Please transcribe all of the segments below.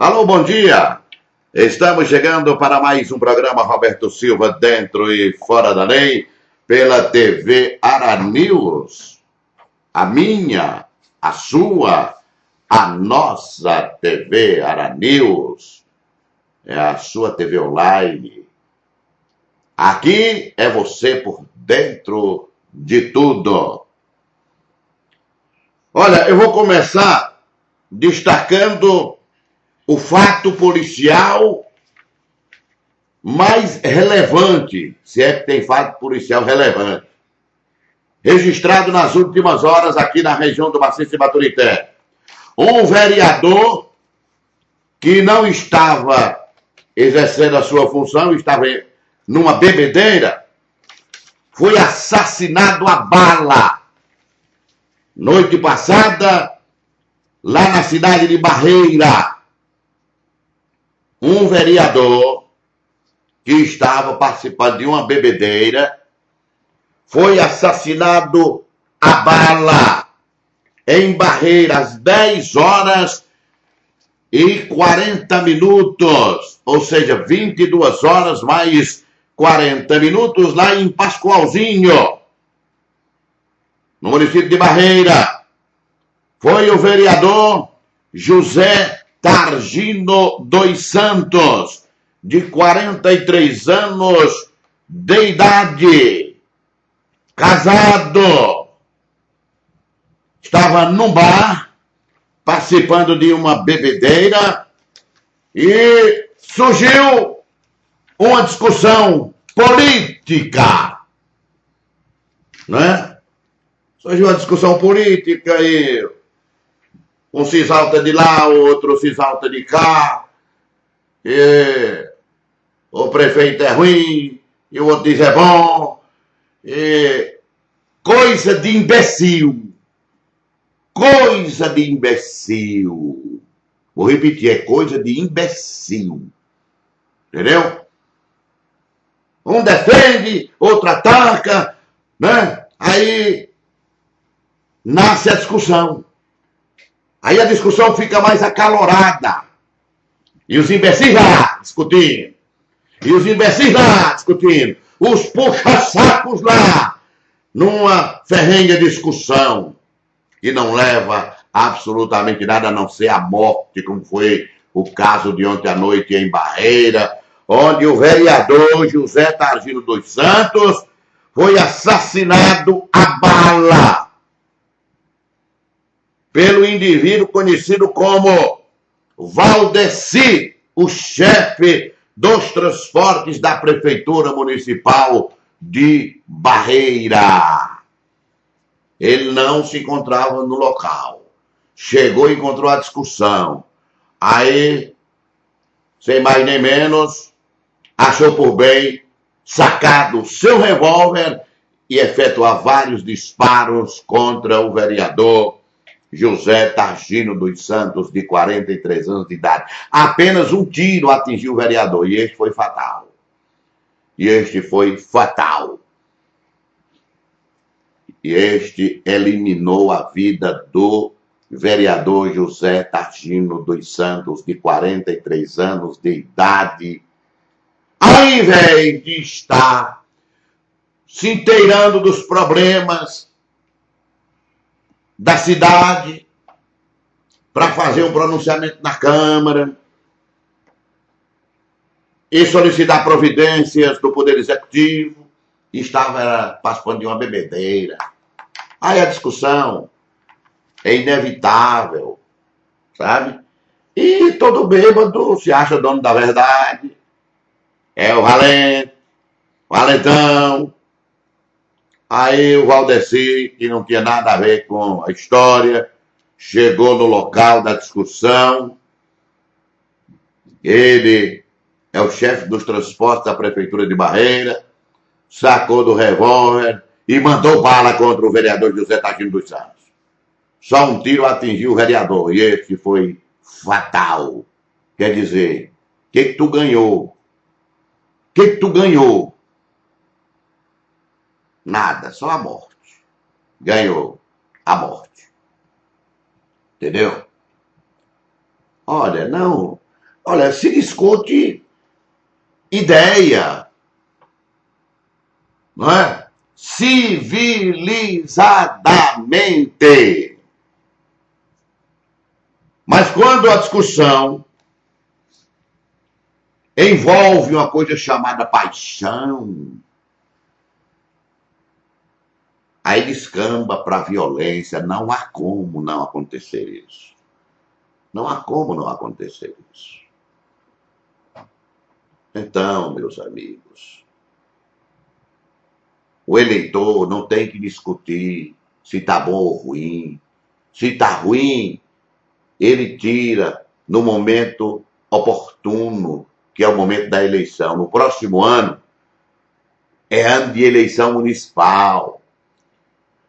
Alô, bom dia! Estamos chegando para mais um programa Roberto Silva Dentro e Fora da Lei, pela TV Aranews. A minha, a sua, a nossa TV Aranews. É a sua TV online. Aqui é você por dentro de tudo. Olha, eu vou começar destacando o fato policial mais relevante, se é que tem fato policial relevante, registrado nas últimas horas aqui na região do Maciço e Baturité. Um vereador que não estava exercendo a sua função, estava numa bebedeira, foi assassinado a bala. Noite passada, lá na cidade de Barreira, um vereador que estava participando de uma bebedeira foi assassinado a bala em Barreira às 10 horas e 40 minutos, ou seja, 22 horas mais 40 minutos lá em Pascoalzinho, no município de Barreira. Foi o vereador José Targino dos Santos, de 43 anos de idade, casado, estava num bar, participando de uma bebedeira, e surgiu uma discussão política, né? Surgiu uma discussão política e um se exalta de lá, o outro se exalta de cá, e o prefeito é ruim, e o outro diz é bom, e coisa de imbecil. Coisa de imbecil. Vou repetir, é coisa de imbecil. Entendeu? Um defende, outro ataca, né? Aí nasce a discussão. Aí a discussão fica mais acalorada. E os imbecis lá discutindo. E os imbecis lá discutindo. Os puxa-sacos lá. Numa ferrenha discussão. Que não leva absolutamente nada a não ser a morte, como foi o caso de ontem à noite em Barreira, onde o vereador José Targino dos Santos foi assassinado a bala pelo indivíduo conhecido como Valdeci, o chefe dos transportes da Prefeitura Municipal de Barreira. Ele não se encontrava no local. Chegou e encontrou a discussão. Aí, sem mais nem menos, achou por bem sacar do seu revólver e efetuar vários disparos contra o vereador José Targino dos Santos, de 43 anos de idade. Apenas um tiro atingiu o vereador, e este foi fatal. E este eliminou a vida do vereador José Targino dos Santos, de 43 anos de idade, ao invés de estar se inteirando dos problemas da cidade, para fazer um pronunciamento na Câmara e solicitar providências do Poder Executivo, estava participando de uma bebedeira. Aí a discussão é inevitável, sabe? E todo bêbado se acha dono da verdade, é o valente, valentão. Aí o Valdeci, que não tinha nada a ver com a história, chegou no local da discussão. Ele é o chefe dos transportes da Prefeitura de Barreira, sacou do revólver e mandou bala contra o vereador José Targino dos Santos. Só um tiro atingiu o vereador, e esse foi fatal. Quer dizer, o que tu ganhou? O que tu ganhou? Nada, só a morte. Ganhou a morte. Entendeu? Olha, não Olha, se discute ideia, não é? Civilizadamente. Mas quando a discussão envolve uma coisa chamada paixão, aí descamba para a violência. Não há como não acontecer isso. Não há como não acontecer isso. Então, meus amigos, o eleitor não tem que discutir se está bom ou ruim. Se está ruim, ele tira no momento oportuno, que é o momento da eleição. No próximo ano, é ano de eleição municipal.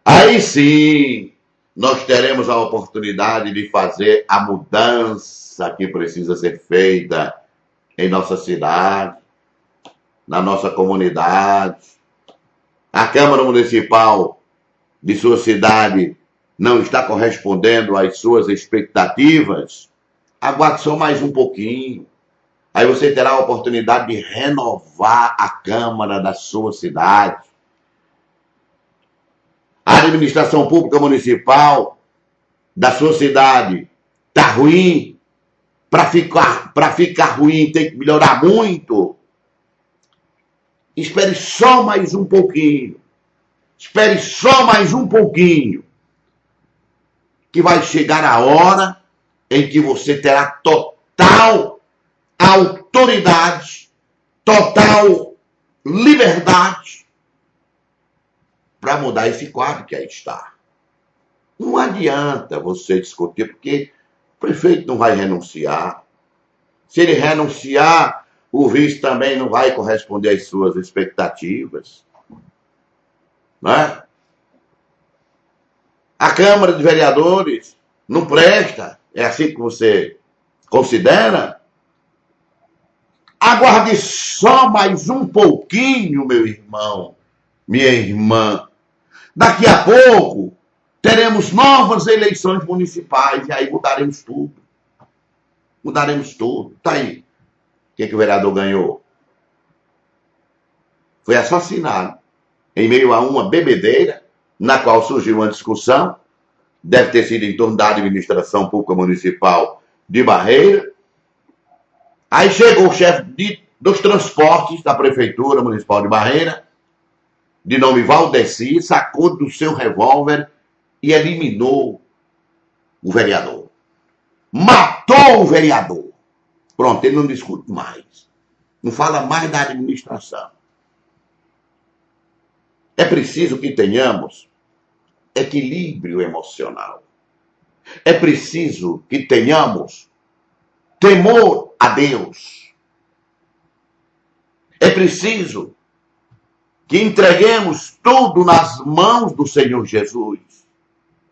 Aí sim, nós teremos a oportunidade de fazer a mudança que precisa ser feita em nossa cidade, na nossa comunidade. A Câmara Municipal de sua cidade não está correspondendo às suas expectativas, aguarde só mais um pouquinho. Aí você terá a oportunidade de renovar a Câmara da sua cidade. A administração pública municipal da sua cidade está ruim. Para ficar ruim tem que melhorar muito. Espere só mais um pouquinho. Espere só mais um pouquinho. Que vai chegar a hora em que você terá total autoridade, total liberdade para mudar esse quadro que aí está. Não adianta você discutir, porque o prefeito não vai renunciar. Se ele renunciar, o vice também não vai corresponder às suas expectativas. Não é? A Câmara de Vereadores não presta. É assim que você considera? Aguarde só mais um pouquinho, meu irmão, minha irmã. Daqui a pouco teremos novas eleições municipais e aí mudaremos tudo. Mudaremos tudo. Tá aí. O que o vereador ganhou? Foi assassinado em meio a uma bebedeira, na qual surgiu uma discussão, deve ter sido em torno da administração pública municipal de Barreira. Aí chegou o chefe dos transportes da Prefeitura Municipal de Barreira, de nome Valdeci, sacou do seu revólver e eliminou o vereador. Matou o vereador. Pronto, ele não discute mais. Não fala mais da administração. É preciso que tenhamos equilíbrio emocional. É preciso que tenhamos temor a Deus. É preciso que entreguemos tudo nas mãos do Senhor Jesus,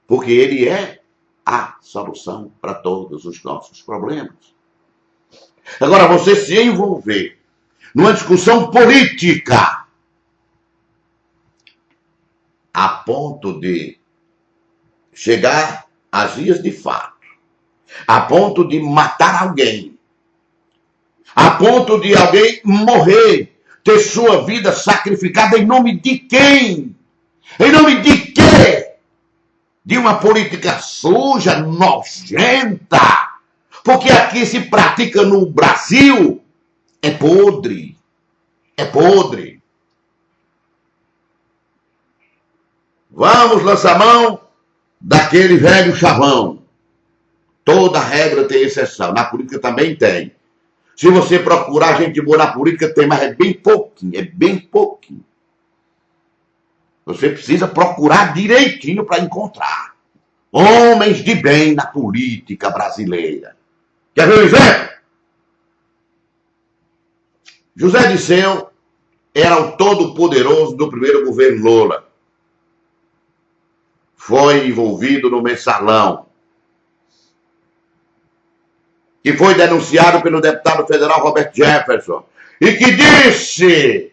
porque Ele é a solução para todos os nossos problemas. Agora, você se envolver numa discussão política a ponto de chegar às vias de fato, a ponto de matar alguém, a ponto de alguém morrer, ter sua vida sacrificada em nome de quem? Em nome de quê? De uma política suja, nojenta. Porque aqui se pratica no Brasil é podre. É podre. Vamos lançar mão daquele velho chavão. Toda regra tem exceção. Na política também tem. Se você procurar gente boa na política, tem, mas é bem pouquinho. É bem pouquinho. Você precisa procurar direitinho para encontrar homens de bem na política brasileira. Quer ver um exemplo? José Dirceu era o todo-poderoso do primeiro governo Lula. Foi envolvido no mensalão, que foi denunciado pelo deputado federal Roberto Jefferson, e que disse: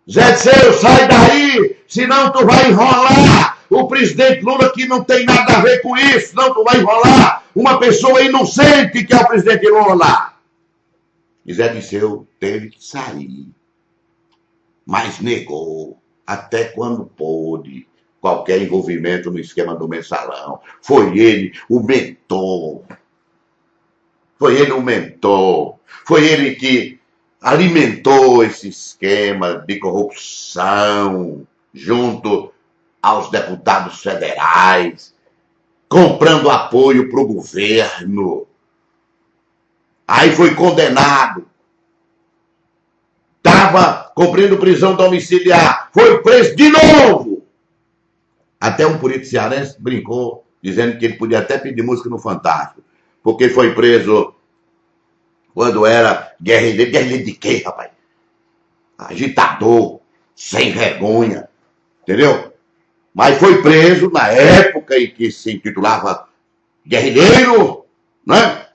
Zé Dirceu, sai daí, senão tu vai enrolar o presidente Lula, que não tem nada a ver com isso, senão tu vai enrolar uma pessoa inocente que é o presidente Lula. E Zé Disseu teve que sair, mas negou até quando pôde qualquer envolvimento no esquema do mensalão. Foi ele o mentor. Foi ele o mentor. Foi ele que alimentou esse esquema de corrupção junto aos deputados federais, comprando apoio para o governo. Aí foi condenado. Estava cumprindo prisão domiciliar. Foi preso de novo. Até um político cearense brincou, dizendo que ele podia até pedir música no Fantástico. Porque foi preso quando era guerrilheiro. Guerrilheiro de quê, rapaz? Agitador, sem vergonha. Entendeu? Mas foi preso na época em que se intitulava guerrilheiro, né?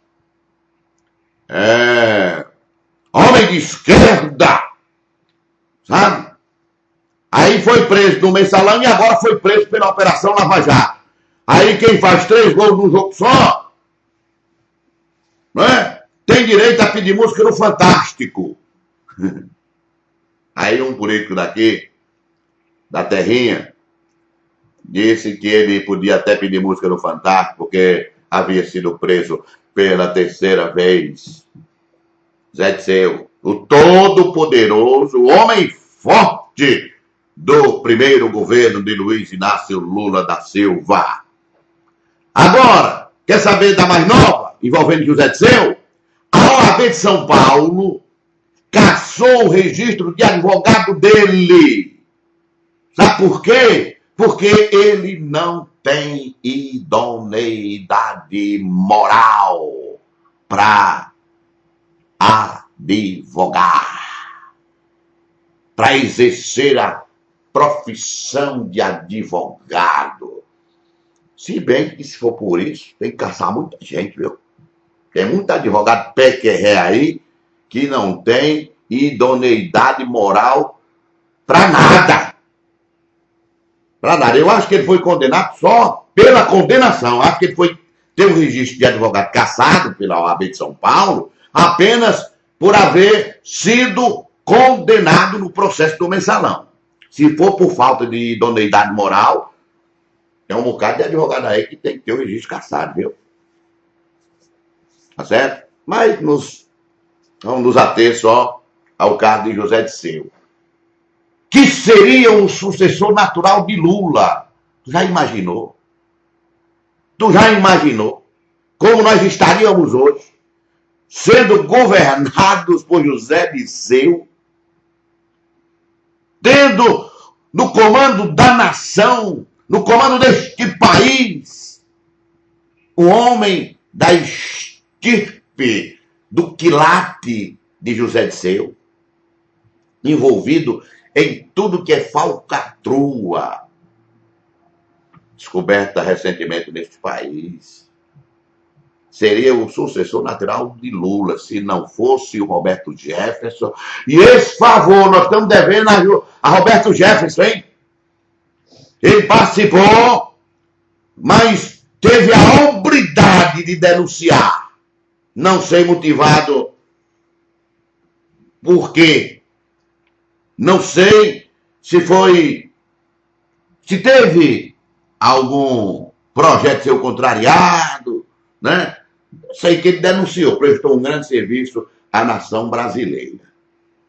Homem de esquerda, sabe? Aí foi preso no mensalão e agora foi preso pela Operação Lava Jato. Aí quem faz 3 gols num jogo só, né? Tem direito a pedir música no Fantástico. Aí um político daqui, da terrinha, disse que ele podia até pedir música no Fantástico porque havia sido preso pela 3ª vez. Zé Disseu, o todo-poderoso, o homem forte do primeiro governo de Luiz Inácio Lula da Silva. Agora, quer saber da mais nova, envolvendo José Disseu? A OAB de São Paulo cassou o registro de advogado dele. Sabe por quê? Porque ele não tem idoneidade moral para advogar, para exercer a profissão de advogado. Se bem que, se for por isso, tem que caçar muita gente, viu? Tem muito advogado pé-que-ré aí que não tem idoneidade moral para nada. Para nada. Eu acho que ele foi condenado só pela condenação. Acho que ele foi ter um registro de advogado cassado pela OAB de São Paulo apenas por haver sido condenado no processo do mensalão. Se for por falta de idoneidade moral, tem um bocado de advogado aí que tem que ter o registro cassado, viu? Tá certo? Mas vamos nos ater só ao caso de José Disseu, que seria o sucessor natural de Lula. Tu já imaginou? Tu já imaginou como nós estaríamos hoje sendo governados por José Disseu, tendo no comando da nação, no comando deste país, um homem da estirpe do quilate de José Disseu, envolvido em tudo que é falcatrua, descoberta recentemente neste país. Seria o sucessor natural de Lula, se não fosse o Roberto Jefferson. E esse favor nós estamos devendo a Roberto Jefferson, hein? Ele participou, mas teve a hombridade de denunciar. Não sei motivado por quê. Não sei se teve algum projeto seu contrariado, né? Sei que ele denunciou, prestou um grande serviço à nação brasileira.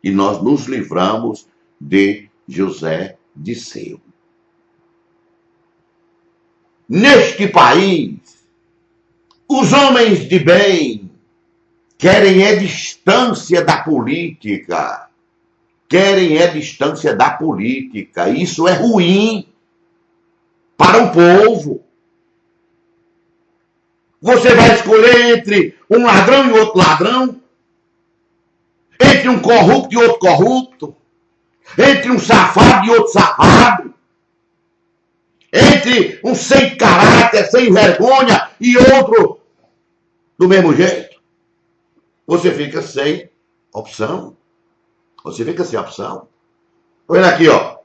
E nós nos livramos de José Disseu. Neste país, os homens de bem querem distância da política. Querem distância da política. Isso é ruim para o povo. Você vai escolher entre um ladrão e outro ladrão, entre um corrupto e outro corrupto, entre um safado e outro safado, entre um sem caráter, sem vergonha e outro do mesmo jeito. Você fica sem opção. Você fica sem opção. Olha aqui, ó.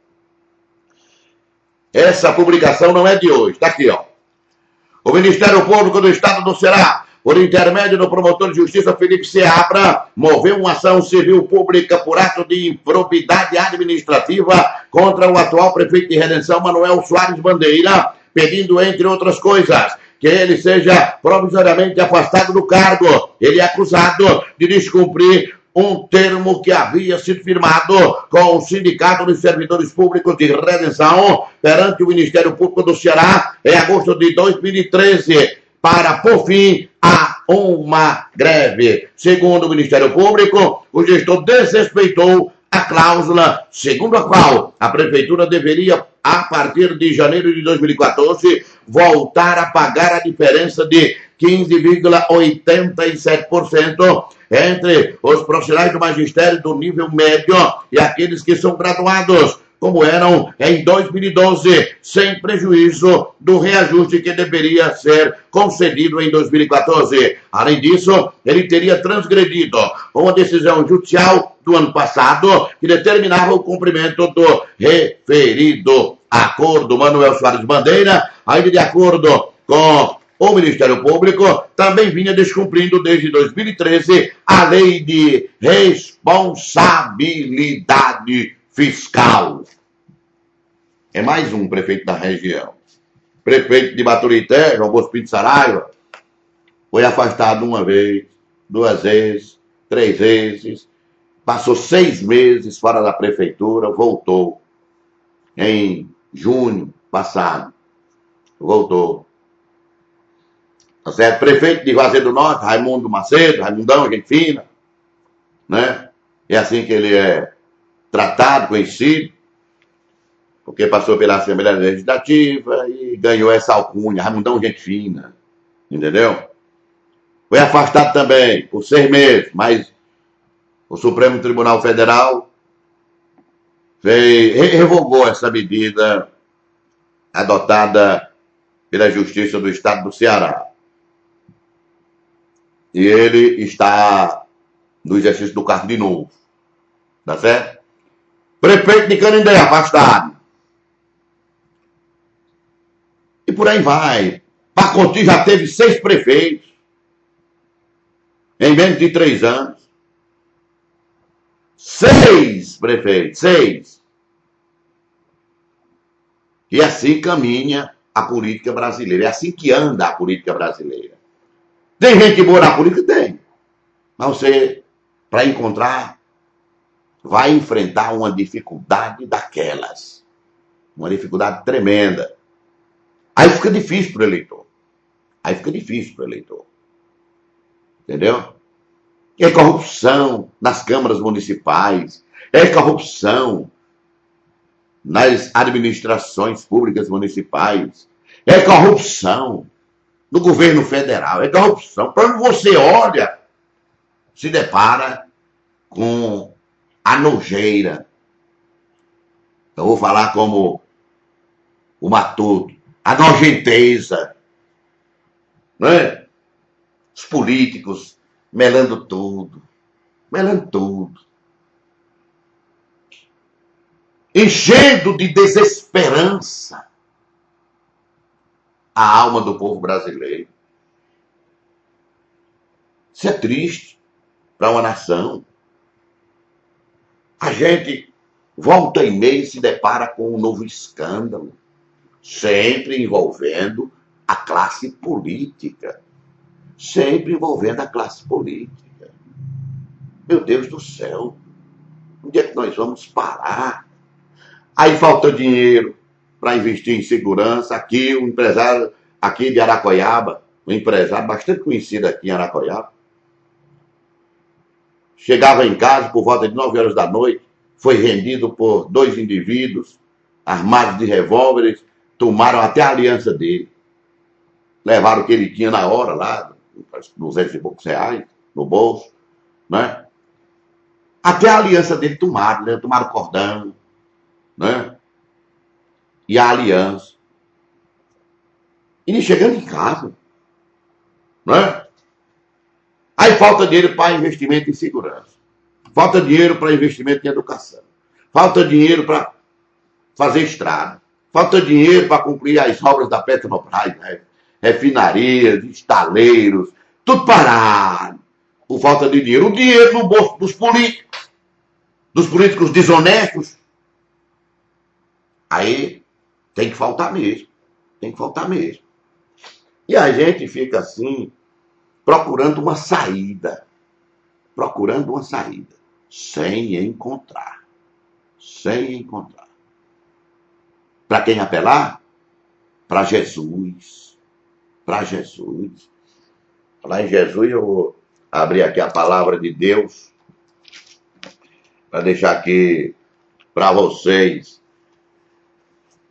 Essa publicação não é de hoje. Está aqui, ó. O Ministério Público do Estado do Ceará por intermédio do promotor de justiça Felipe Seabra, moveu uma ação civil pública por ato de improbidade administrativa contra o atual prefeito de Redenção, Manuel Soares Bandeira, pedindo, entre outras coisas, que ele seja provisoriamente afastado do cargo. Ele é acusado de descumprir um termo que havia sido firmado com o Sindicato dos Servidores Públicos de Redenção perante o Ministério Público do Ceará em agosto de 2013, para pôr fim a uma greve. Segundo o Ministério Público, o gestor desrespeitou a cláusula segundo a qual a Prefeitura deveria, a partir de janeiro de 2014, voltar a pagar a diferença de 15,87% entre os profissionais do magistério do nível médio e aqueles que são graduados, como eram em 2012, sem prejuízo do reajuste que deveria ser concedido em 2014. Além disso, ele teria transgredido uma decisão judicial do ano passado que determinava o cumprimento do referido acordo. Manuel Soares Bandeira, ainda de acordo com o Ministério Público, também vinha descumprindo desde 2013 a lei de responsabilidade fiscal. É mais um prefeito da região. Prefeito de Baturité, João Bosco Pinto Saraiva, foi afastado uma vez, 2 vezes, 3 vezes, passou 6 meses fora da prefeitura, voltou em junho passado. Voltou. Tá certo? Prefeito de Juazeiro do Norte, Raimundo Macedo, Raimundão, gente fina, né? É assim que ele é tratado, conhecido, porque passou pela Assembleia Legislativa e ganhou essa alcunha, Raimundão, gente fina, entendeu? Foi afastado também por 6 meses, mas o Supremo Tribunal Federal revogou essa medida adotada pela Justiça do Estado do Ceará. E ele está no exercício do cargo de novo. Tá certo? Prefeito de Canindé, afastado. E por aí vai. Pacotinho já teve 6 prefeitos em menos de 3 anos. 6 prefeitos, 6. E assim caminha a política brasileira. É assim que anda a política brasileira. Tem gente boa na política? Tem. Mas você, para encontrar, vai enfrentar uma dificuldade daquelas. Uma dificuldade tremenda. Aí fica difícil para o eleitor. Entendeu? É corrupção nas câmaras municipais. É corrupção nas administrações públicas municipais. É corrupção no governo federal. É corrupção. Quando você olha, se depara com a nojeira. Eu vou falar como o Matuto. A nojenteza. Não é? Os políticos melando tudo. Enchendo de desesperança a alma do povo brasileiro. Isso é triste para uma nação. A gente volta e meia se depara com um novo escândalo, sempre envolvendo a classe política. Meu Deus do céu, onde é que nós vamos parar? Aí falta dinheiro para investir em segurança. Aqui, um empresário aqui de Aracoiaba, um empresário bastante conhecido aqui em Aracoiaba, chegava em casa por volta de 9 horas da noite, foi rendido por 2 indivíduos armados de revólveres, tomaram até a aliança dele. Levaram o que ele tinha na hora lá, 200 e poucos reais no bolso, né? Até a aliança dele tomaram, né? Tomaram o cordão, né? E a aliança. E nem chegando em casa, né? Aí falta dinheiro para investimento em segurança. Falta dinheiro para investimento em educação. Falta dinheiro para fazer estrada. Falta dinheiro para cumprir as obras da Petrobras, né? Refinarias, estaleiros, Tudo parado. Por falta de dinheiro. O dinheiro no bolso dos políticos desonestos. Aí tem que faltar mesmo. Tem que faltar mesmo. E a gente fica assim, procurando uma saída. Procurando uma saída. Sem encontrar. Sem encontrar. Para quem apelar? Para Jesus. Para Jesus. Falar em Jesus, eu vou abrir aqui a palavra de Deus para deixar aqui para vocês.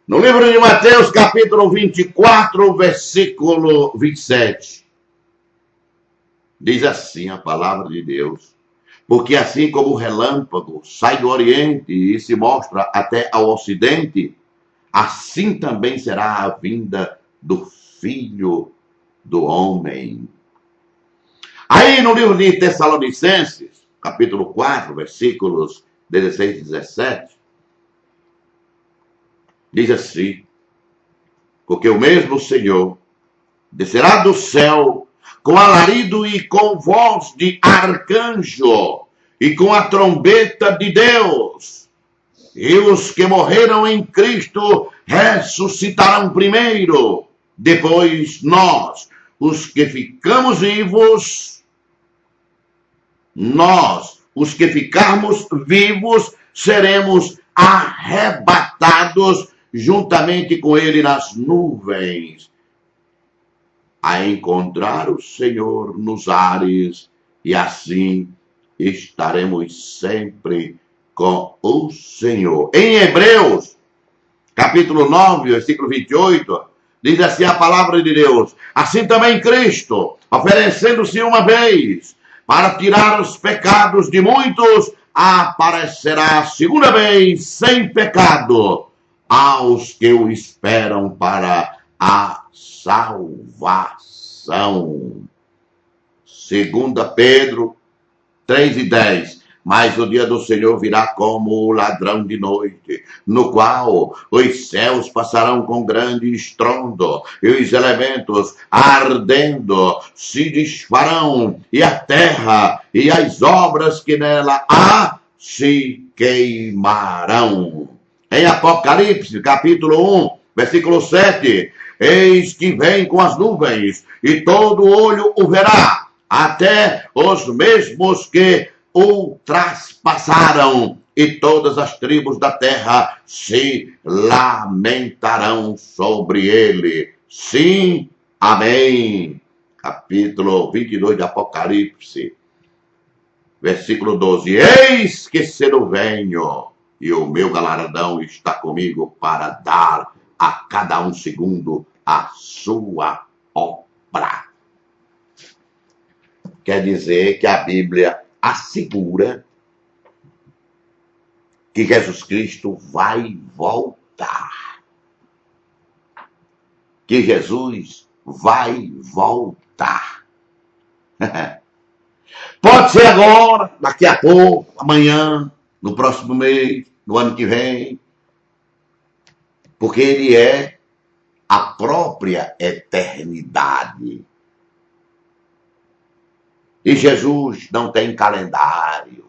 No livro de Mateus, capítulo 24, versículo 27. Diz assim a palavra de Deus. Porque assim como o relâmpago sai do Oriente e se mostra até ao Ocidente, assim também será a vinda do Filho do Homem. Aí no livro de Tessalonicenses, capítulo 4, versículos 16 e 17, diz assim: porque o mesmo Senhor descerá do céu com alarido e com voz de arcanjo e com a trombeta de Deus. E os que morreram em Cristo ressuscitarão primeiro. Depois nós, os que ficamos vivos, os que ficarmos vivos, seremos arrebatados juntamente com ele nas nuvens, a encontrar o Senhor nos ares, e assim estaremos sempre com o Senhor. Em Hebreus, capítulo 9, versículo 28, diz assim a palavra de Deus: assim também Cristo, oferecendo-se uma vez para tirar os pecados de muitos, aparecerá a segunda vez sem pecado aos que o esperam para a salvação. 2 Pedro 3:10. Mas o dia do Senhor virá como o ladrão de noite, no qual os céus passarão com grande estrondo, e os elementos ardendo se desfarão, e a terra e as obras que nela há se queimarão. Em Apocalipse, capítulo 1, versículo 7, eis que vem com as nuvens, e todo olho o verá, até os mesmos que o traspassaram, e todas as tribos da terra se lamentarão sobre ele. Sim, amém. Capítulo 22 de Apocalipse, versículo 12. Eis que cedo venho, e o meu galardão está comigo para dar a cada um segundo a sua obra. Quer dizer que a Bíblia assegura que Jesus Cristo vai voltar. Que Jesus vai voltar. Pode ser agora, daqui a pouco, amanhã, no próximo mês, no ano que vem. Porque ele é a própria eternidade. E Jesus não tem calendário.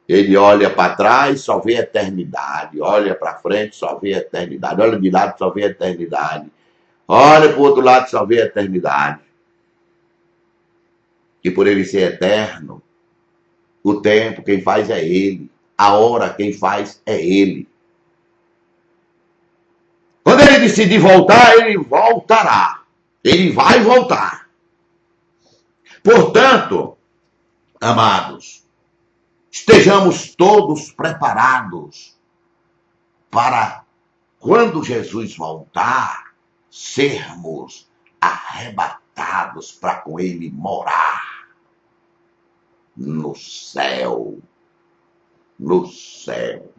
Ele olha para trás, só vê eternidade. Olha para frente, só vê eternidade. Olha de lado, só vê eternidade. Olha para o outro lado, só vê eternidade. E por ele ser eterno, o tempo quem faz é ele. A hora quem faz é ele. Quando ele decidir voltar, ele voltará. Ele vai voltar. Portanto, amados, estejamos todos preparados para, quando Jesus voltar, sermos arrebatados para com ele morar no céu. No céu.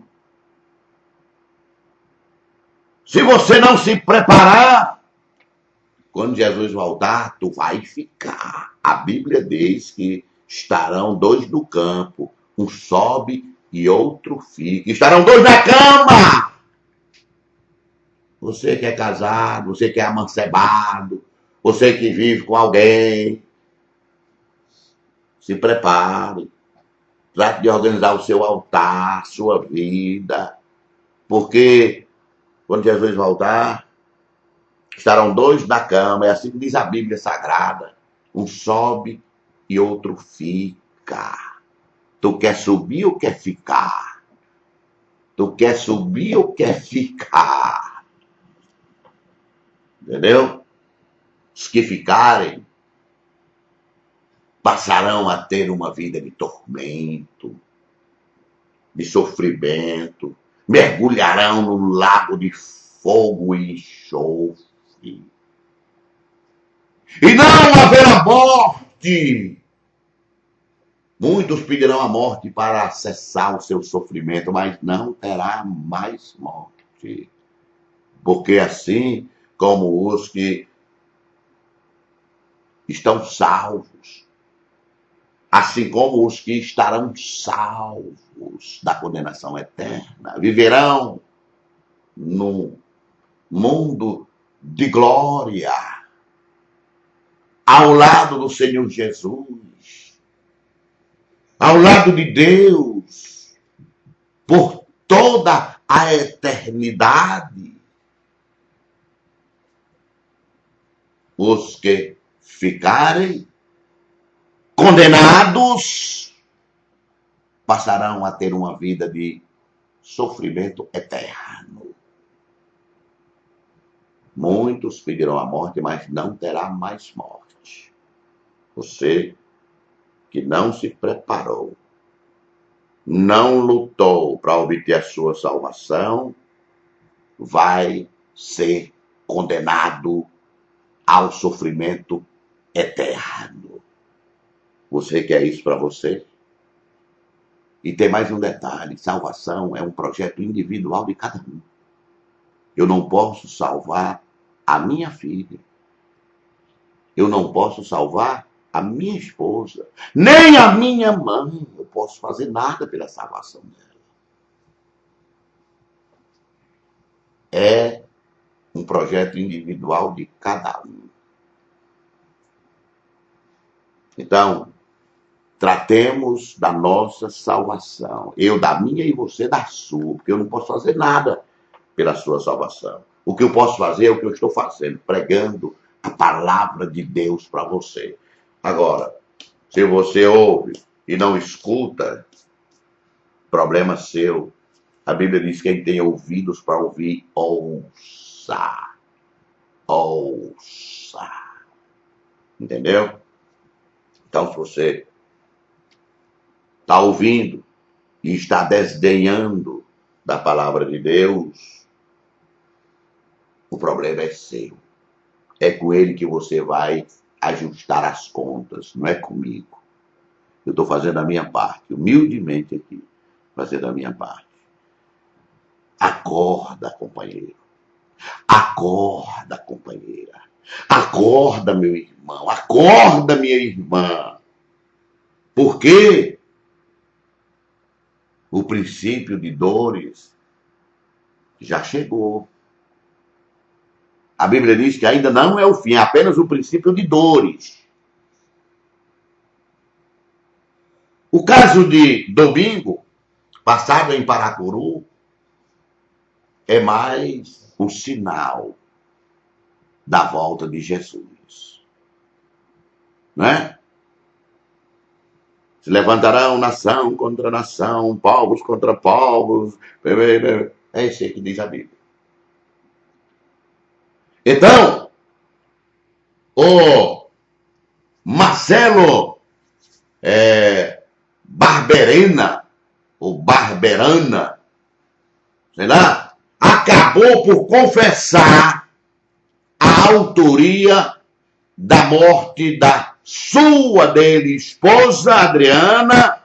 Se você não se preparar, quando Jesus voltar, tu vai ficar. A Bíblia diz que estarão dois no campo, um sobe e outro fica. Estarão dois na cama. Você que é casado, você que é amancebado, Você que vive com alguém, se prepare. Trate de organizar o seu altar, sua vida. Porque quando Jesus voltar, estarão dois na cama. É assim que diz a Bíblia Sagrada. Um sobe e outro fica. Tu quer subir ou quer ficar? Tu quer subir ou quer ficar? Entendeu? Os que ficarem passarão a ter uma vida de tormento, de sofrimento, mergulharão no lago de fogo e enxofre. E não haverá morte. Muitos pedirão a morte para cessar o seu sofrimento, mas não terá mais morte. Porque assim como os que estão salvos, assim como os que estarão salvos da condenação eterna, viverão num mundo de glória, ao lado do Senhor Jesus, ao lado de Deus, por toda a eternidade. Os que ficarem condenados passarão a ter uma vida de sofrimento eterno. Muitos pedirão a morte, mas não terá mais morte. Você que não se preparou, não lutou para obter a sua salvação, vai ser condenado ao sofrimento eterno. Você quer isso para você? E tem mais um detalhe: salvação é um projeto individual de cada um. Eu não posso salvar a minha filha. Eu não posso salvar a minha esposa. Nem a minha mãe. Eu posso fazer nada pela salvação dela. É um projeto individual de cada um. Então, tratemos da nossa salvação. Eu da minha e você da sua. Porque eu não posso fazer nada pela sua salvação. O que eu posso fazer é o que eu estou fazendo, pregando a palavra de Deus para você. Agora, se você ouve e não escuta, problema seu. A Bíblia diz que quem tem ouvidos para ouvir, ouça. Ouça. Entendeu? Então, se você está ouvindo e está desdenhando da palavra de Deus, o problema é seu. É com ele que você vai ajustar as contas, não é comigo. Eu estou fazendo a minha parte, humildemente aqui, fazendo a minha parte. Acorda, companheiro. Acorda, companheira. Acorda, meu irmão. Acorda, minha irmã. Porque o princípio de dores já chegou. A Bíblia diz que ainda não é o fim, é apenas o princípio de dores. O caso de domingo, passado em Paracuru, é mais um sinal da volta de Jesus. Não é? Se levantarão nação contra nação, povos contra povos. É isso que diz a Bíblia. Então, o Marcelo Barberena, ou Barberana, sei lá, acabou por confessar a autoria da morte da sua dele esposa, Adriana,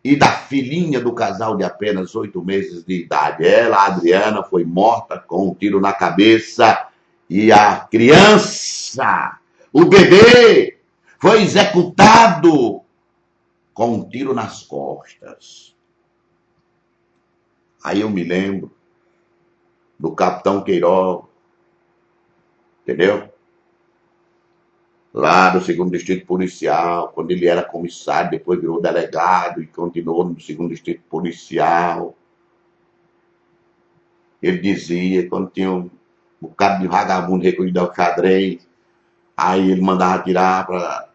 e da filhinha do casal de apenas 8 meses de idade. Ela, a Adriana, foi morta com um tiro na cabeça e a criança, o bebê, foi executado com um tiro nas costas. Aí eu me lembro do capitão Queiroz, entendeu? Lá do 2º Distrito Policial, quando ele era comissário, depois virou delegado e continuou no 2º Distrito Policial. Ele dizia, quando tinha um bocado de vagabundo recolhido ao xadrez, aí ele mandava tirar para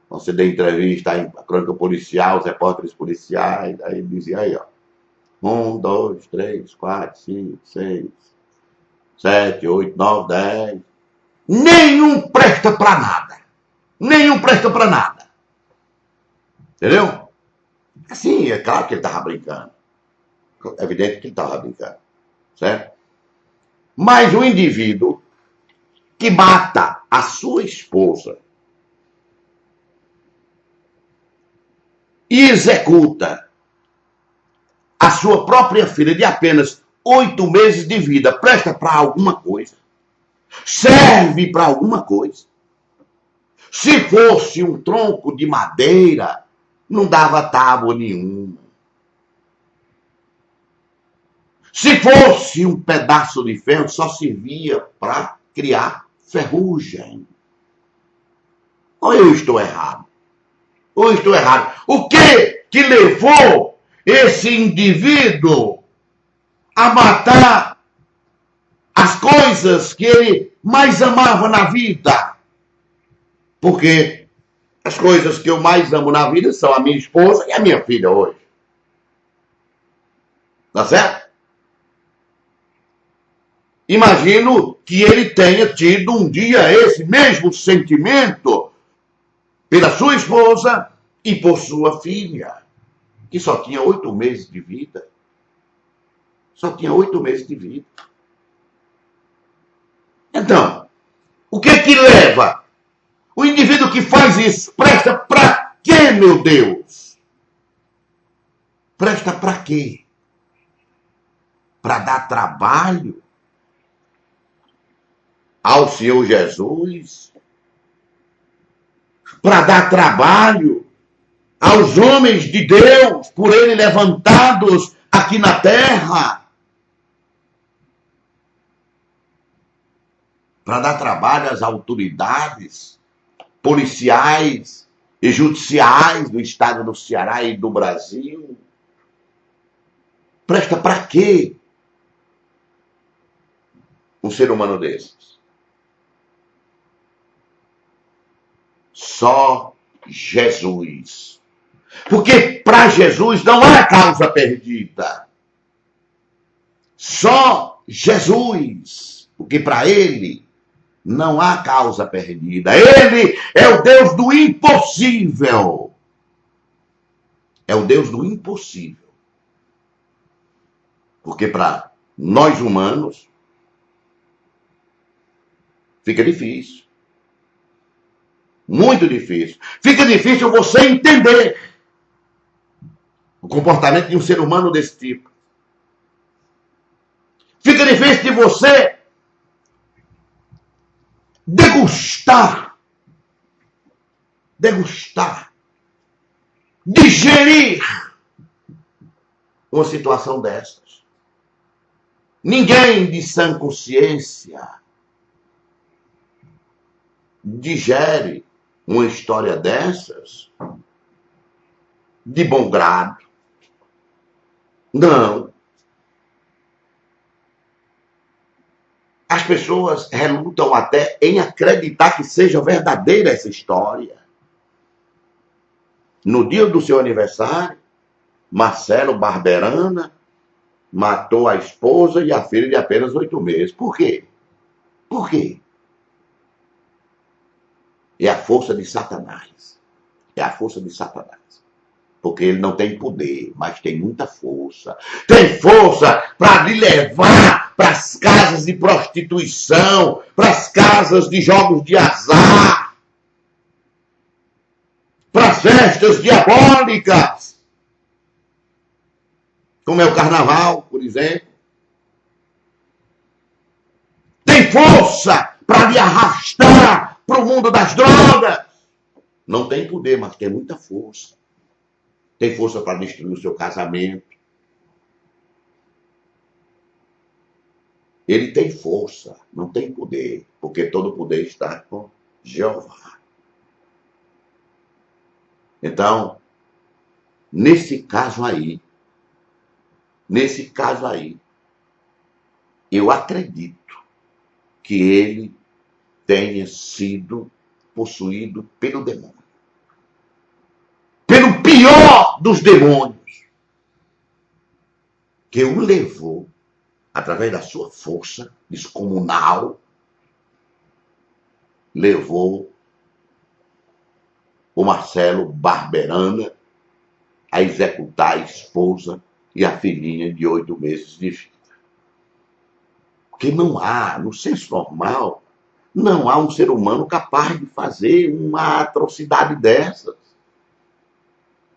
conceder entrevista em crônica policial, os repórteres policiais, aí ele dizia aí, ó, 1, 2, 3, 4, 5, 6, 7, 8, 9, 10. Nenhum presta para nada. Nenhum presta para nada. Entendeu? Assim, é claro que ele estava brincando. É evidente que ele estava brincando. Certo? Mas o indivíduo que mata a sua esposa e executa a sua própria filha de apenas 8 meses de vida, presta para alguma coisa? Serve para alguma coisa? Se fosse um tronco de madeira, não dava tábua nenhuma. Se fosse um pedaço de ferro, só servia para criar ferrugem. Ou eu estou errado? Ou eu estou errado? O que levou esse indivíduo a matar as coisas que ele mais amava na vida? Porque as coisas que eu mais amo na vida são a minha esposa e a minha filha hoje. Tá certo? Imagino que ele tenha tido um dia esse mesmo sentimento pela sua esposa e por sua filha, que só tinha 8 meses de vida. Só tinha 8 meses de vida. Então, o que leva o indivíduo que faz isso? Presta para quê, meu Deus? Presta para quê? Para dar trabalho ao Senhor Jesus? Para dar trabalho aos homens de Deus, por ele levantados aqui na terra? Para dar trabalho às autoridades policiais e judiciais do estado do Ceará e do Brasil? Presta para quê um ser humano desses? Só Jesus. Porque para Jesus não há causa perdida. Só Jesus. Porque para ele não há causa perdida. Ele é o Deus do impossível. É o Deus do impossível. Porque para nós humanos fica difícil. Muito difícil. Fica difícil você entender o comportamento de um ser humano desse tipo. Fica difícil de você degustar, digerir uma situação dessas. Ninguém de sã consciência digere uma história dessas de bom grado. Não. As pessoas relutam até em acreditar que seja verdadeira essa história. No dia do seu aniversário, Marcelo Barberana matou a esposa e a filha de apenas 8 meses. Por quê? Por quê? É a força de Satanás. É a força de Satanás. Porque ele não tem poder, mas tem muita força. Tem força para lhe levar para as casas de prostituição, para as casas de jogos de azar, para as festas diabólicas, como é o carnaval, por exemplo. Tem força para lhe arrastar para o mundo das drogas. Não tem poder, mas tem muita força. Tem força para destruir o seu casamento. Ele tem força, não tem poder, porque todo poder está com Jeová. Então, nesse caso aí, eu acredito que ele tenha sido possuído pelo demônio. Pelo pior dos demônios, que o levou, através da sua força descomunal, levou o Marcelo Barberana a executar a esposa e a filhinha de 8 meses de vida. Porque não há, no senso normal, não há um ser humano capaz de fazer uma atrocidade dessas.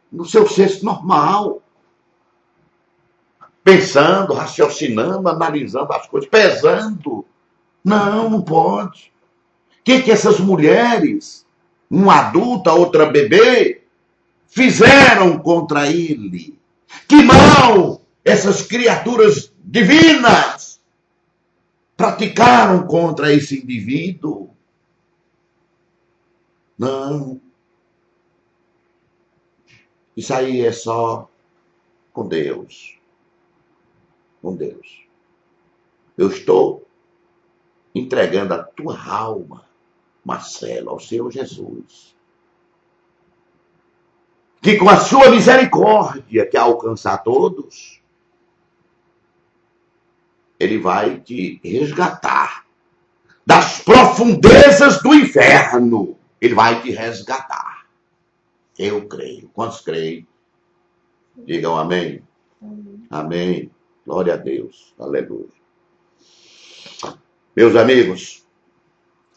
No seu senso normal. Pensando, raciocinando, analisando as coisas, pesando. Não, não pode. O que essas mulheres, uma adulta, outra bebê, fizeram contra ele? Que mal essas criaturas divinas praticaram contra esse indivíduo? Não. Isso aí é só com Deus. Com Deus. Eu estou entregando a tua alma, Marcelo, ao Senhor Jesus. Que com a sua misericórdia que alcança a todos, ele vai te resgatar das profundezas do inferno. Ele vai te resgatar. Eu creio. Quantos creem? Digam amém. Amém. Glória a Deus. Aleluia. Meus amigos,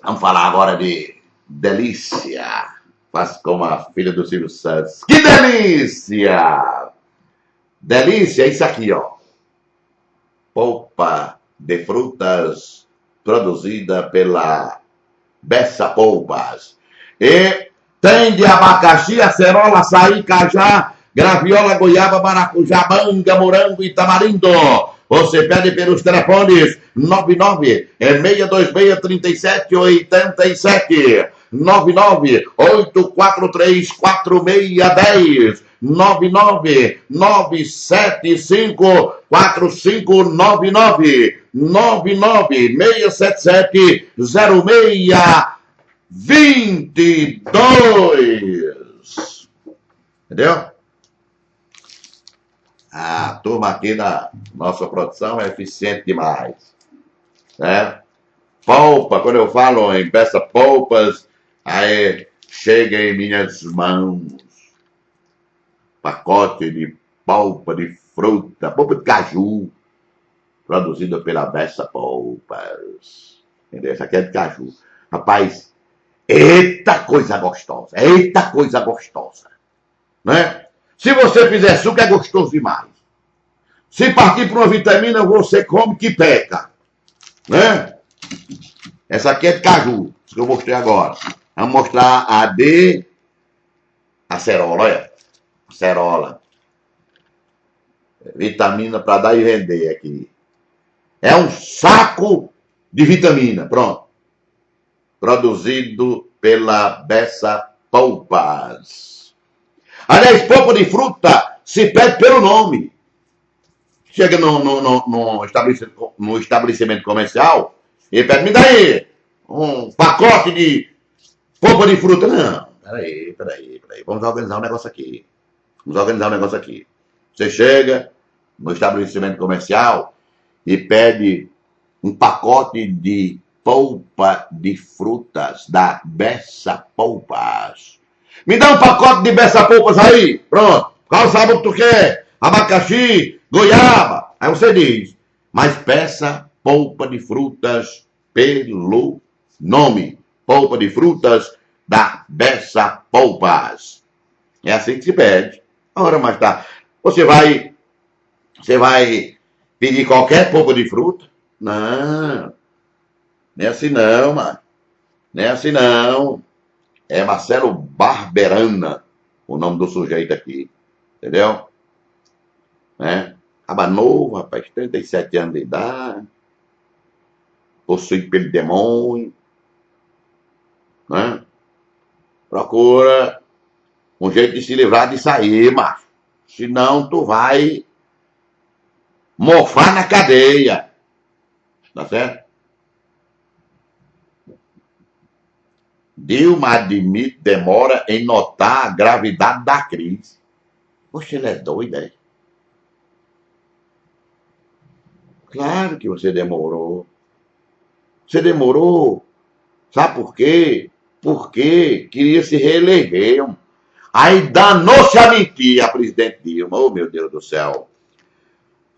vamos falar agora de delícia. Faz como a filha do Silvio Santos. Que delícia! Delícia é isso aqui, ó. Polpa de frutas produzida pela Bessa Polpas. E tem de abacaxi, acerola, açaí, cajá, graviola, goiaba, maracujá, manga, morango e tamarindo. Você pede pelos telefones 99-626-3787, 99-843-4610, 99-975-4599, 99-676-0622. Entendeu? A turma aqui da nossa produção é eficiente demais. Né? Polpa, quando eu falo em peça polpas, aí chega em minhas mãos pacote de polpa de fruta, polpa de caju, produzida pela Bessa Polpas. Entendeu? Essa aqui é de caju. Rapaz, eita coisa gostosa, né? Se você fizer suco, é gostoso demais. Se partir para uma vitamina, você come que peca. Né? Essa aqui é de caju, isso que eu mostrei agora. Vamos mostrar a de acerola, olha. Acerola. Vitamina para dar e vender aqui. É um saco de vitamina, pronto. Produzido pela Bessa Polpas. Aliás, polpa de fruta se pede pelo nome. Chega no estabelecimento comercial e pede, me dá aí um pacote de polpa de fruta. Não, peraí. Vamos organizar um negócio aqui. Você chega no estabelecimento comercial e pede um pacote de polpa de frutas da Bessa Polpas. Me dá um pacote de Bessa Polpas aí. Pronto. Qual sabor que tu quer? Abacaxi, goiaba. Aí você diz, mas peça polpa de frutas pelo nome. Polpa de frutas da Bessa Polpas. É assim que se pede. Ora, mas tá. Você vai pedir qualquer polpa de fruta? Não. Não é assim não, mano. Não é assim não. É Marcelo Barberana, o nome do sujeito aqui. Entendeu? Né? Acaba novo, rapaz, 37 anos de idade. possuído pelo demônio, né? Procura um jeito de se livrar disso aí, macho. Senão tu vai mofar na cadeia. Tá certo? Dilma admite demora em notar a gravidade da crise. Poxa, ele é doido, é? Claro que você demorou. Você demorou. Sabe por quê? Porque queria se reeleger. Aí danou-se a mentir a presidente Dilma. Oh, meu Deus do céu.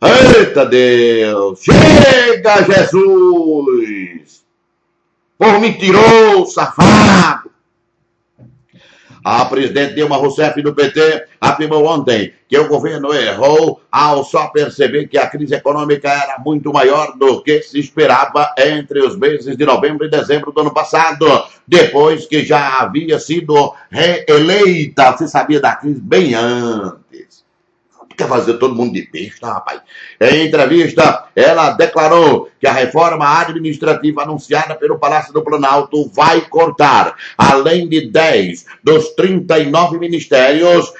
Eita Deus! Chega, Jesus! Por mentiroso, safado! A presidente Dilma Rousseff do PT afirmou ontem que o governo errou ao só perceber que a crise econômica era muito maior do que se esperava entre os meses de novembro e dezembro do ano passado, depois que já havia sido reeleita. Você sabia da crise bem antes. Quer fazer todo mundo de besta, rapaz? Em entrevista, ela declarou que a reforma administrativa anunciada pelo Palácio do Planalto vai cortar, além de 10 dos 39 ministérios,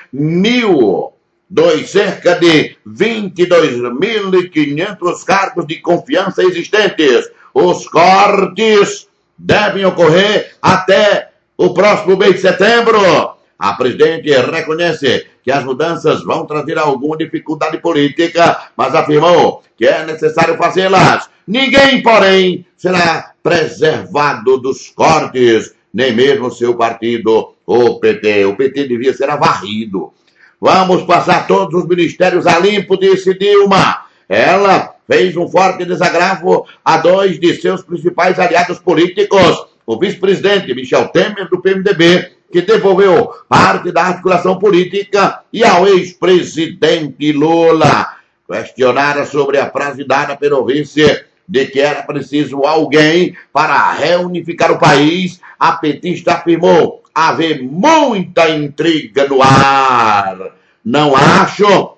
cerca de 22.500 cargos de confiança existentes. Os cortes devem ocorrer até o próximo mês de setembro. A presidente reconhece que as mudanças vão trazer alguma dificuldade política, mas afirmou que é necessário fazê-las. Ninguém, porém, será preservado dos cortes, nem mesmo seu partido, o PT. O PT devia ser varrido. Vamos passar todos os ministérios a limpo, disse Dilma. Ela fez um forte desagravo a 2 de seus principais aliados políticos, o vice-presidente Michel Temer, do PMDB, que devolveu parte da articulação política, e ao ex-presidente Lula. Questionada sobre a frase dada pelo vice de que era preciso alguém para reunificar o país, a petista afirmou haver muita intriga no ar. Não acho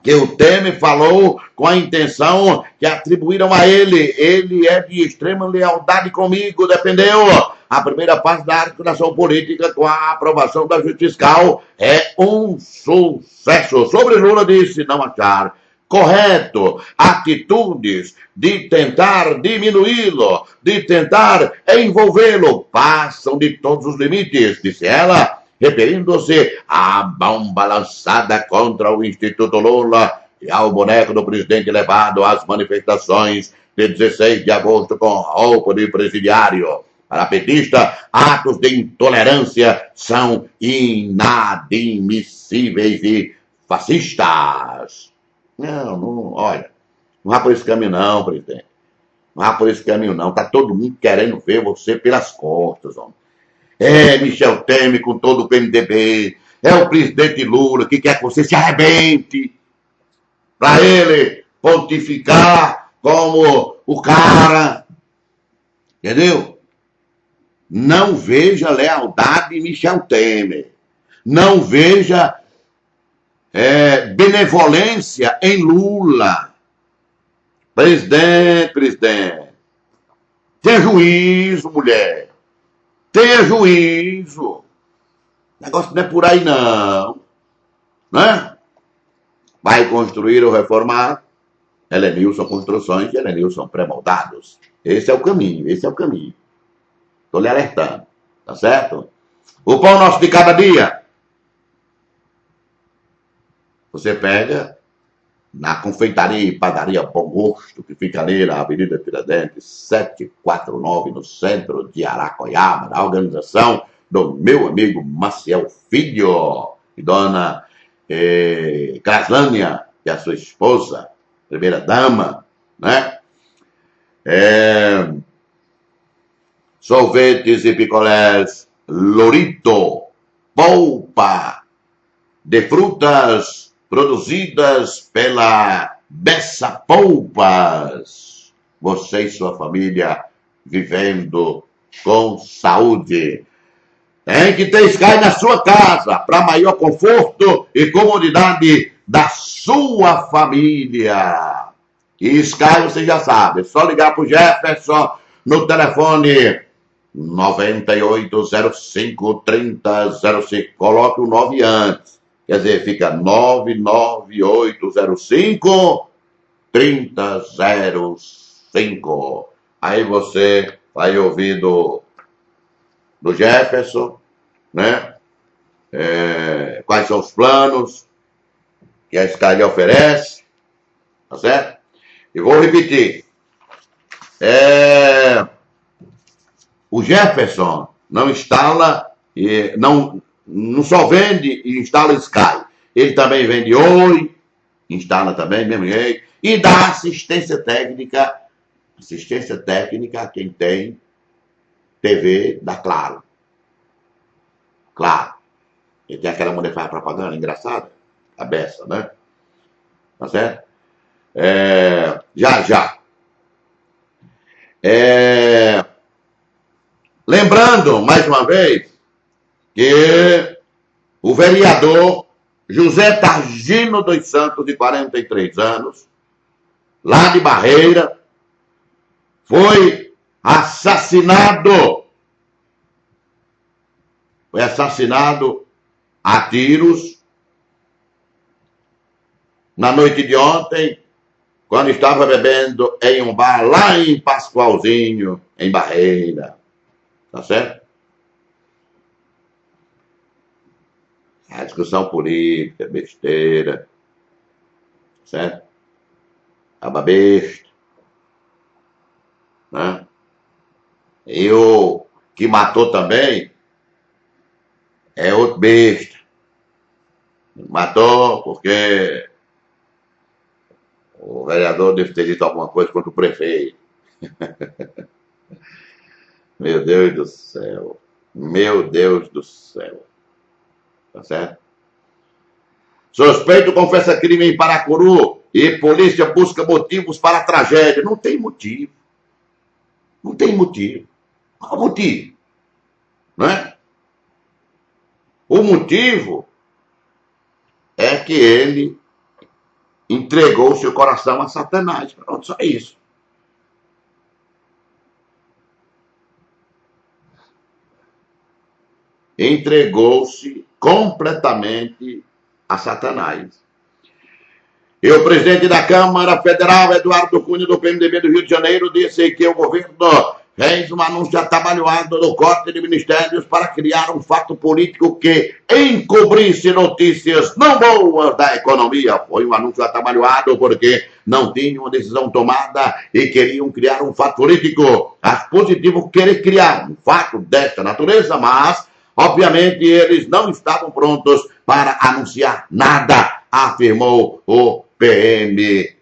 que o Temer falou com a intenção que atribuíram a ele. Ele é de extrema lealdade comigo, defendeu. A primeira fase da articulação política com a aprovação da Justiça Fiscal é um sucesso. Sobre Lula disse não achar correto atitudes de tentar diminuí-lo, de tentar envolvê-lo, passam de todos os limites, disse ela, referindo-se à bomba lançada contra o Instituto Lula e ao boneco do presidente levado às manifestações de 16 de agosto com roupa de presidiário. Para a petista, atos de intolerância são inadmissíveis e fascistas. Não, olha, não vá por esse caminho não, presidente. Não vá por esse caminho não. Tá todo mundo querendo ver você pelas costas, homem. É Michel Temer com todo o PMDB. É o presidente Lula que quer que você se arrebente. Para ele pontificar como o cara. Entendeu? Não veja lealdade em Michel Temer. Não veja benevolência em Lula. Presidente. Tenha juízo, mulher. Tenha juízo. O negócio não é por aí, não. Né? Vai construir ou reformar. Helenilson Construções e Helenilson Pré-Moldados. Esse é o caminho. Estou lhe alertando. Tá certo? O pão nosso de cada dia. Você pega na confeitaria e padaria Bom Gosto, que fica ali na Avenida Tiradentes, 749, no centro de Aracoiaba, na organização do meu amigo Maciel Filho e dona Craslânia, que é a sua esposa, primeira dama, né? Sorvetes e picolés Lorito, polpa de frutas produzidas pela Bessa Polpas. Você e sua família vivendo com saúde. Tem que ter Sky na sua casa, para maior conforto e comodidade da sua família. E Sky você já sabe, é só ligar pro Jefferson no telefone 9805-3005. Coloque o 9 antes. Quer dizer, fica 99805-3005. Aí você vai ouvir do Jefferson, né? Quais são os planos que a Sky oferece, tá certo? E vou repetir. O Jefferson não instala, não só vende e instala Sky. Ele também vende Oi, instala também, mesmo jeito, e dá assistência técnica a quem tem TV da Claro. Claro. E tem aquela mulher que faz propaganda engraçada, a beça, né? Tá certo? Já. Lembrando, mais uma vez, que o vereador José Targino dos Santos, de 43 anos, lá de Barreira, foi assassinado a tiros na noite de ontem, quando estava bebendo em um bar lá em Pascoalzinho, em Barreira. Tá certo? A discussão política, besteira. Certo? Aba besta. Né? E o que matou também é outro besta. Matou porque o vereador deve ter dito alguma coisa contra o prefeito. Meu Deus do céu. Meu Deus do céu. Tá certo? Suspeito confessa crime em Paracuru e polícia busca motivos para a tragédia. Não tem motivo. Não tem motivo. Qual o motivo? Não é? O motivo é que ele entregou seu coração a Satanás. Pronto, só isso. Entregou-se completamente a Satanás. E o presidente da Câmara Federal, Eduardo Cunha, do PMDB do Rio de Janeiro, disse que o governo fez um anúncio atabalhoado do corte de ministérios para criar um fato político que encobrisse notícias não boas da economia. Foi um anúncio atabalhoado porque não tinham uma decisão tomada e queriam criar um fato político. Acho positivo querer criar um fato desta natureza, mas obviamente eles não estavam prontos para anunciar nada, afirmou o PMDB.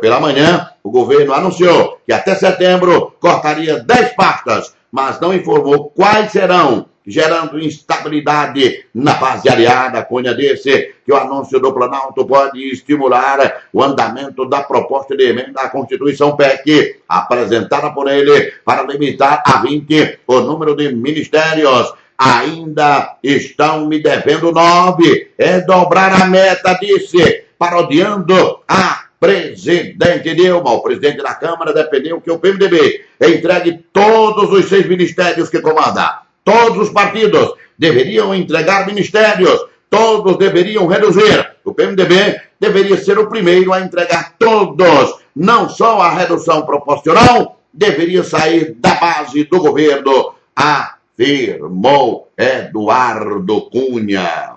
Pela manhã, o governo anunciou que até setembro cortaria 10 pastas, mas não informou quais serão, gerando instabilidade na base aliada. Cunha disse que o anúncio do Planalto pode estimular o andamento da proposta de emenda à Constituição PEC, apresentada por ele para limitar a 20 o número de ministérios. Ainda estão me devendo 9. É dobrar a meta, disse, parodiando a presidente Dilma. O presidente da Câmara defendeu que o PMDB entregue todos os 6 ministérios que comanda. Todos os partidos deveriam entregar ministérios. Todos deveriam reduzir. O PMDB deveria ser o primeiro a entregar todos. Não só a redução proporcional deveria sair da base do governo. Afirmou Eduardo Cunha.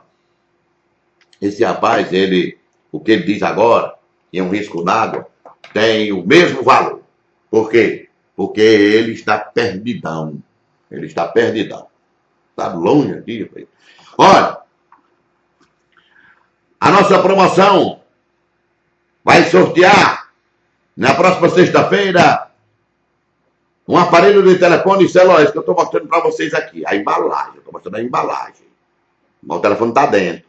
Esse rapaz, o que ele diz agora, que é um risco d'água, tem o mesmo valor. Por quê? Porque ele está perdidão. Ele está perdidão. Está longe aqui. Olha, a nossa promoção vai sortear na próxima sexta-feira um aparelho de telefone celular, isso que eu estou mostrando para vocês aqui, a embalagem, eu estou mostrando a embalagem. O telefone está dentro,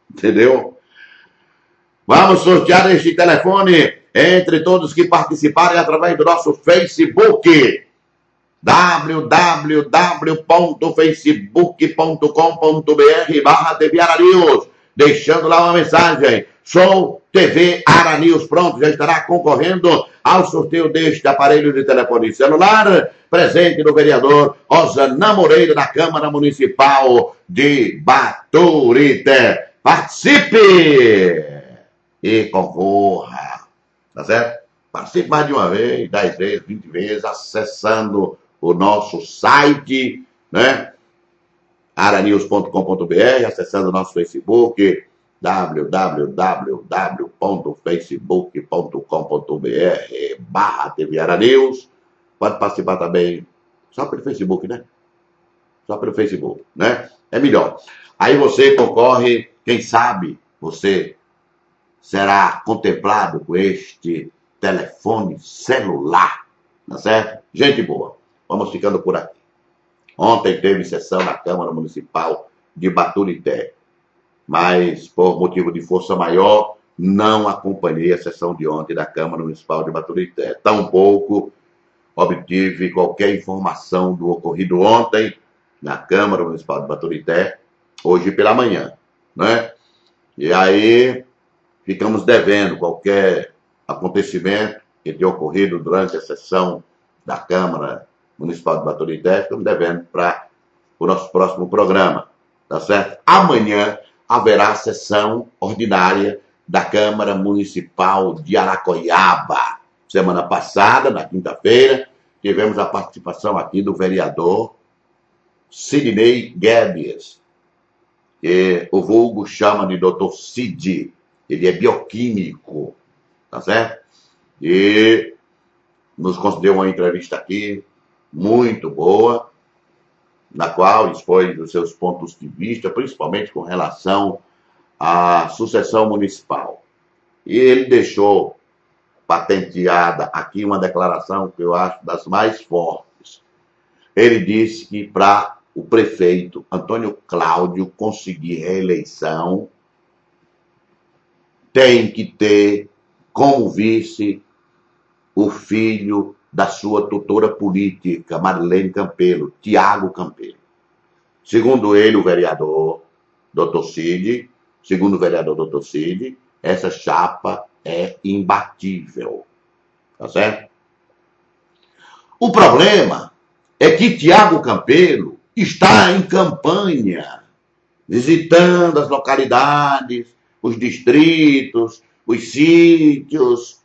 entendeu? Vamos sortear este telefone entre todos que participarem através do nosso Facebook, www.facebook.com.br/TVAraNews. deixando lá uma mensagem. Sou TV Ara News, pronto, já estará concorrendo ao sorteio deste aparelho de telefone celular, presente do vereador Osana Moreira, da Câmara Municipal de Baturité. Participe e concorra, tá certo? Participe mais de uma vez, 10 vezes, 20 vezes, acessando o nosso site, né? aranews.com.br, acessando o nosso Facebook, www.facebook.com.br/TV Aranews. Pode participar também, só pelo Facebook, né? Só pelo Facebook, né? É melhor. Aí você concorre, quem sabe você será contemplado com este telefone celular, tá certo? Gente boa, vamos ficando por aqui. Ontem teve sessão na Câmara Municipal de Baturité, mas por motivo de força maior, não acompanhei a sessão de ontem da Câmara Municipal de Baturité. Tampouco obtive qualquer informação do ocorrido ontem na Câmara Municipal de Baturité, hoje pela manhã, né? E aí ficamos devendo qualquer acontecimento que tenha ocorrido durante a sessão da Câmara Municipal de Baturité, ficamos devendo para o nosso próximo programa, tá certo? Amanhã haverá sessão ordinária da Câmara Municipal de Aracoiaba. Semana passada, na quinta-feira, tivemos a participação aqui do vereador Sidney Guedes, que o vulgo chama de Dr. Cid. Ele é bioquímico, tá certo? E nos concedeu uma entrevista aqui muito boa, na qual expôs os seus pontos de vista, principalmente com relação à sucessão municipal. E ele deixou patenteada aqui uma declaração que eu acho das mais fortes. Ele disse que para o prefeito Antônio Cláudio conseguir reeleição, tem que ter como vice o filho da sua tutora política, Marlene Campelo, Tiago Campelo. Segundo ele, o vereador Dr. Cid, essa chapa é imbatível. Tá certo? O problema é que Tiago Campelo está em campanha, visitando as localidades, os distritos, os sítios,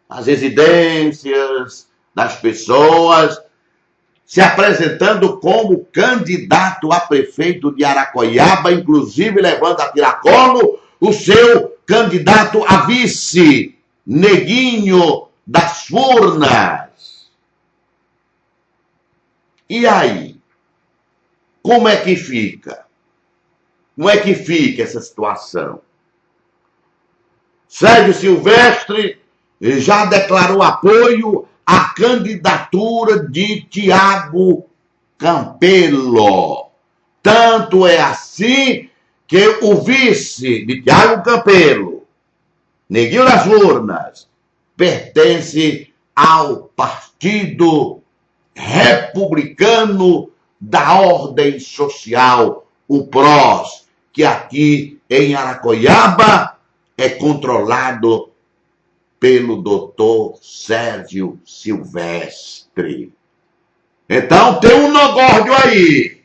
as residências das pessoas, se apresentando como candidato a prefeito de Aracoiaba, inclusive levando a tiracolo o seu candidato a vice, Neguinho das Furnas. E aí? Como é que fica? Como é que fica essa situação? Sérgio Silvestre já declarou apoio à candidatura de Tiago Campelo. Tanto é assim que o vice de Tiago Campelo, Neguinho das Furnas, pertence ao Partido Republicano da Ordem Social, o PROS, que aqui em Aracoiaba é controlado pelo doutor Sérgio Silvestre. Então tem um nogórdio aí.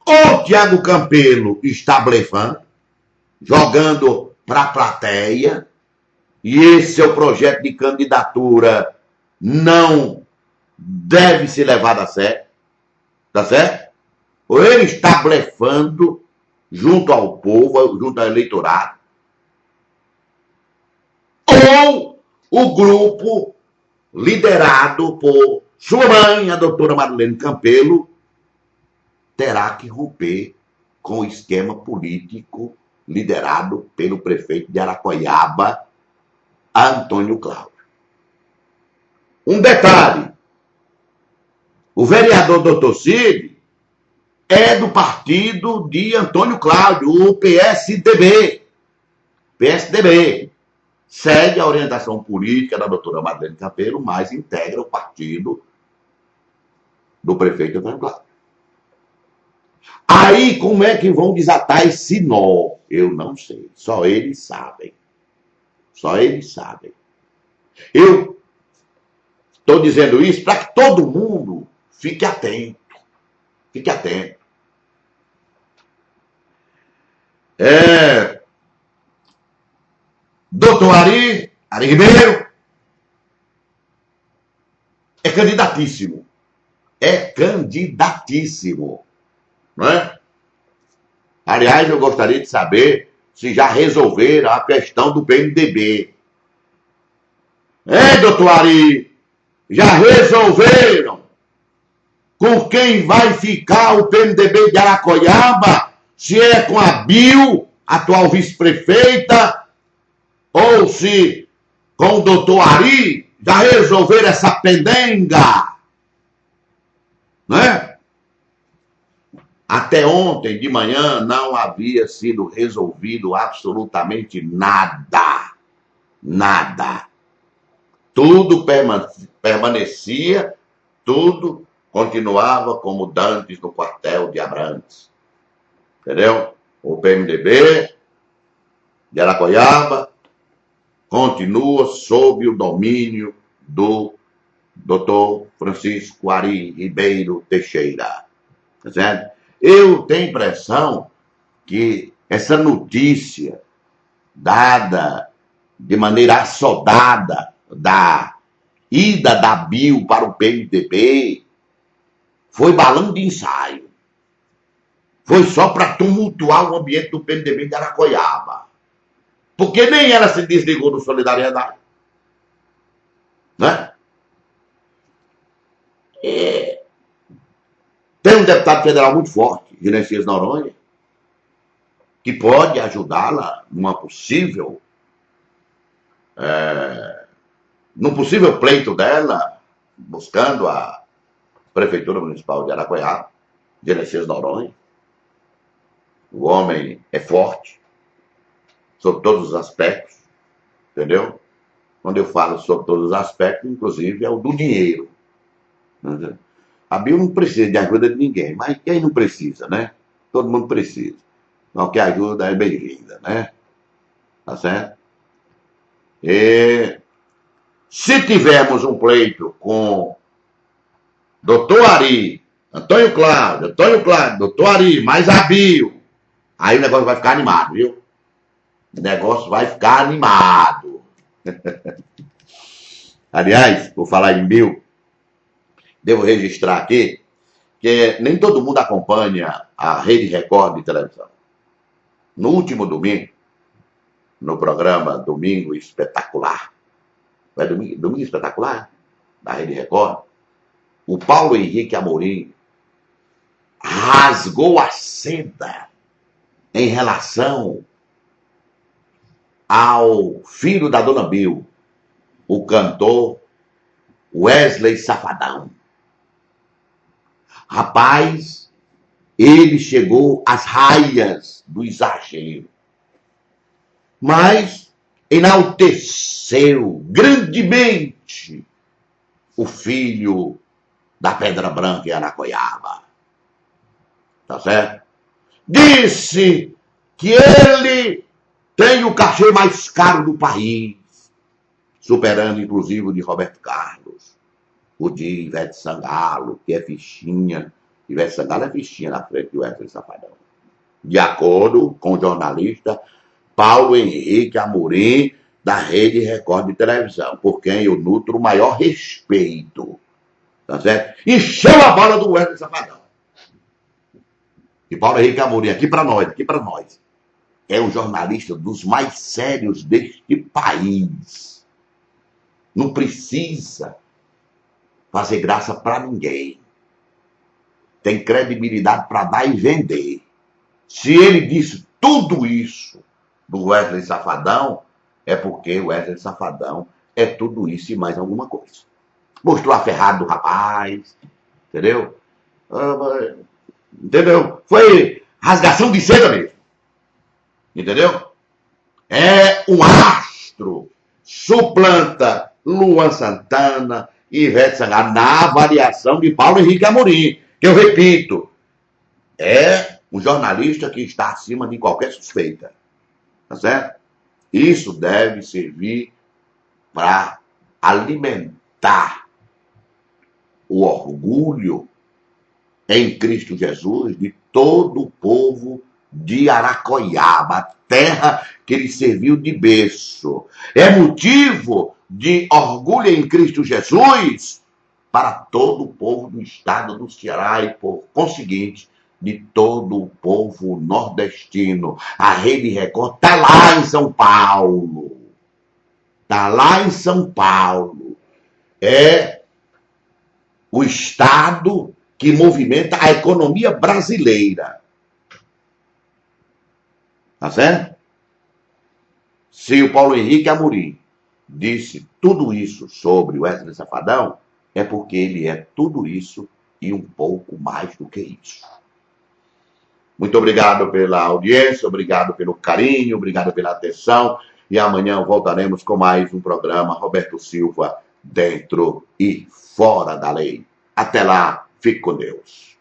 Ou Tiago Campelo está blefando, jogando para a plateia, e esse seu projeto de candidatura não deve ser levado a sério, tá certo? Ou ele está blefando junto ao povo, junto ao eleitorado, ou o grupo liderado por sua mãe, a doutora Marlene Campelo, terá que romper com o esquema político liderado pelo prefeito de Aracoiaba, Antônio Cláudio. Um detalhe, o vereador Dr. Cid é do partido de Antônio Cláudio, o PSDB. Segue a orientação política da doutora Marlene Campelo, mas integra o partido do prefeito Antônio Cláudio. Aí, como é que vão desatar esse nó? Eu não sei. Só eles sabem. Só eles sabem. Eu estou dizendo isso para que todo mundo fique atento. Fique atento. Doutor Ari Ribeiro, é candidatíssimo. É candidatíssimo. Não é? Aliás, eu gostaria de saber se já resolveram a questão do PMDB. Doutor Ari? Já resolveram com quem vai ficar o PMDB de Aracoiaba? Se é com a Bill, atual vice-prefeita, ou se com o doutor Ari? Já resolveram essa pendenga? Né? Até ontem de manhã não havia sido resolvido absolutamente nada. Nada. Tudo permanecia, tudo continuava como dantes no quartel de Abrantes. Entendeu? O PMDB de Aracoiaba continua sob o domínio do Dr. Francisco Ari Ribeiro Teixeira. Tá certo? Eu tenho a impressão que essa notícia dada de maneira assodada da ida da Bill para o PMDB foi balão de ensaio. Foi só para tumultuar o ambiente do PMDB de Aracoiaba. Porque nem ela se desligou do Solidariedade. Né? Tem um deputado federal muito forte, Genesias Noronha, que pode ajudá-la num possível pleito dela, buscando a Prefeitura Municipal de Aracoiaba, Genesias Noronha. O homem é forte, sobre todos os aspectos, entendeu? Quando eu falo sobre todos os aspectos, inclusive é o do dinheiro. Entendeu? A Bill não precisa de ajuda de ninguém, mas quem não precisa, né? Todo mundo precisa. Qualquer ajuda é bem-vinda, né? Tá certo? E se tivermos um pleito com doutor Ari, Antônio Cláudio, doutor Ari, mais a Bill, aí o negócio vai ficar animado, viu? O negócio vai ficar animado. Aliás, vou falar em Bill, devo registrar aqui que nem todo mundo acompanha a Rede Record de televisão. No último domingo, no programa Domingo Espetacular, é Domingo Espetacular, da Rede Record, o Paulo Henrique Amorim rasgou a seda em relação ao filho da dona Bill, o cantor Wesley Safadão. Rapaz, ele chegou às raias do exagero, mas enalteceu grandemente o filho da Pedra Branca em Aracoiaba. Tá certo? Disse que ele tem o cachê mais caro do país, superando inclusive o de Roberto Carlos, o de Ivete Sangalo, que é fichinha. Ivete Sangalo é fichinha na frente do Wesley Safadão. De acordo com o jornalista Paulo Henrique Amorim, da Rede Record de televisão, por quem eu nutro o maior respeito. Tá certo? Encheu a bola do Wesley Safadão. E Paulo Henrique Amorim, aqui para nós, é um jornalista dos mais sérios deste país. Não precisa fazer graça para ninguém. Tem credibilidade para dar e vender. Se ele disse tudo isso do Wesley Safadão, é porque o Wesley Safadão é tudo isso e mais alguma coisa. Mostrou a ferrada do rapaz, entendeu? Entendeu? Foi rasgação de seda mesmo. Entendeu? É um astro. Suplanta Luan Santana e Ivete Sangalo na avaliação de Paulo Henrique Amorim. Que eu repito, É um jornalista que está acima de qualquer suspeita. Tá certo? Isso deve servir para alimentar o orgulho em Cristo Jesus de todo o povo de Aracoiaba, a terra que ele serviu de berço. É motivo de orgulho em Cristo Jesus para todo o povo do estado do Ceará e, por conseguinte, de todo o povo nordestino. A Rede Record está lá em São Paulo. Está lá em São Paulo. É o estado que movimenta a economia brasileira. Tá certo? Se o Paulo Henrique Amorim disse tudo isso sobre o Wesley Safadão, é porque ele é tudo isso e um pouco mais do que isso. Muito obrigado pela audiência, obrigado pelo carinho, obrigado pela atenção. E amanhã voltaremos com mais um programa Roberto Silva, Dentro e Fora da Lei. Até lá, fique com Deus.